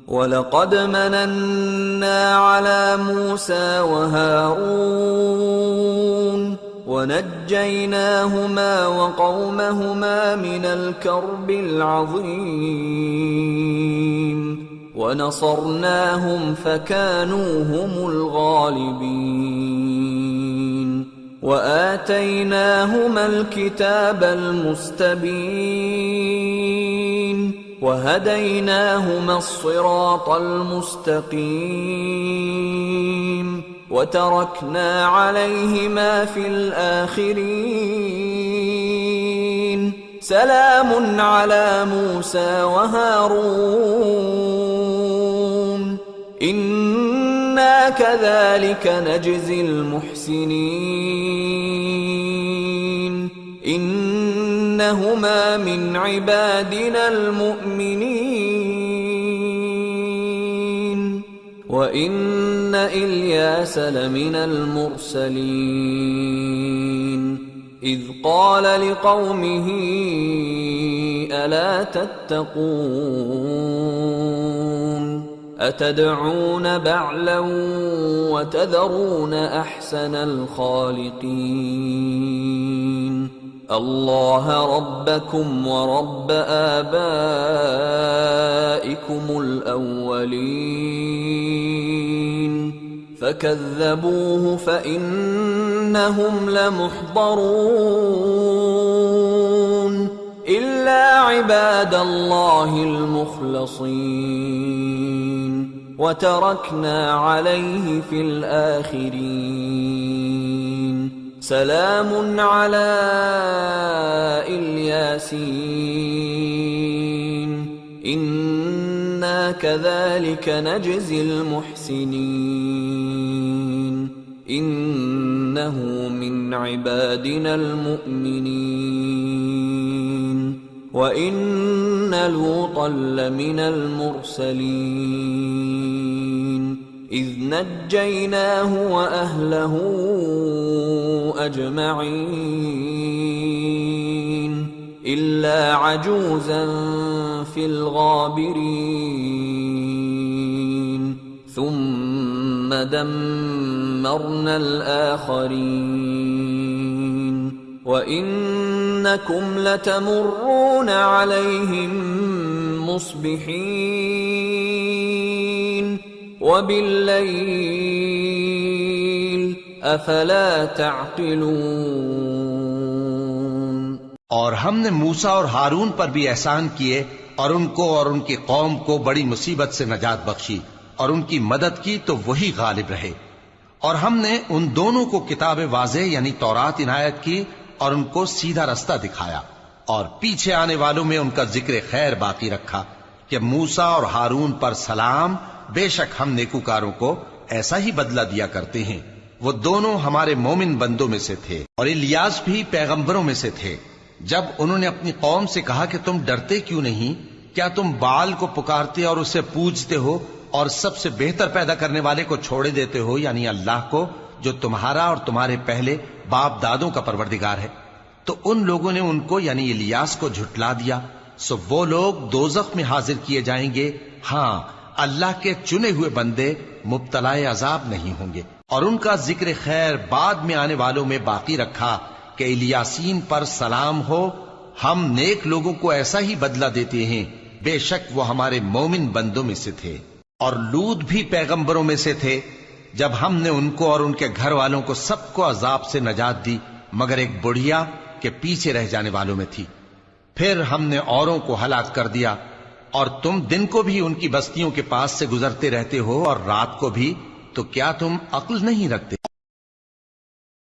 ولقد مننا على موسى وهارون ونجيناهما وقومهما من الكرب العظيم ونصرناهم فكانوا هم الغالبين وآتيناهما الكتاب المستبين وهديناهما الصراط المستقيم وتركنا عليهما في الآخرين سلام على موسى وهارون إنا كذلك نجزي المحسنين إنهما من عبادنا المؤمنين وإن إلياس لمن المرسلين إذ قال لقومه ألا تتقون أتدعون بعلا وتذرون أحسن الخالقين الله ربكم ورب آبائكم الأولين فكذبوه فإنهم لمحضرون إلا عباد الله المخلصين وتركنا عليه في الآخرين سلام على الياسين إنا كذلك نجزي المحسنين إنه من عبادنا المؤمنين وإن لوطا لمن المرسلين إذ نجيناه وأهله أجمعين إلا عجوزا في الغابرين ثم دمرنا الآخرين وإنكم لتمرون عليهم مصبحين وبالليل أفلا تعقلون और हमने मूसा और हारून पर भी एहसान किए और उनको और उनकी कौम को बड़ी मुसीबत से नजात बख्शी और उनकी मदद की तो वही गालिब रहे। और हमने उन दोनों को किताब वाज़ेह यानी तौरात इनायत की और उनको सीधा रास्ता दिखाया और पीछे आने वालों में उनका जिक्र खैर बाकी रखा कि मूसा और हारून पर सलाम, बेशक हम नेकूकारों को ऐसा ही बदला दिया करते हैं। वो दोनों हमारे मोमिन बंदों में से थे और इलियास भी पैगंबरों में से थे। जब उन्होंने अपनी कौम से कहा कि तुम डरते क्यों नहीं, क्या तुम बाल को पुकारते और उसे पूजते हो और सबसे बेहतर पैदा करने वाले को छोड़े देते हो यानी अल्लाह को, जो तुम्हारा और तुम्हारे पहले बाप दादों का परवरदिगार है। तो उन लोगों ने उनको यानी इलियास को झुटला दिया। सो वो लोग दोज़ख में हाजिर किए जाएंगे। हाँ, अल्लाह के चुने हुए बंदे मुब्तलाए अजाब नहीं होंगे। और उनका जिक्र खैर बाद में आने वालों में बाकी रखा कि इलियासीन पर सलाम हो, हम नेक लोगों को ऐसा ही बदला देते हैं, बेशक वो हमारे मोमिन बंदों में से थे। और लूत भी पैगंबरों में से थे। जब हमने उनको और उनके घर वालों को सबको अजाब से नजात दी मगर एक बुढ़िया के पीछे रह जाने वालों में थी। फिर हमने औरों को हलाक कर दिया और तुम दिन को भी उनकी बस्तियों के पास से गुजरते रहते हो और रात को भी, तो क्या तुम अक्ल नहीं रखते?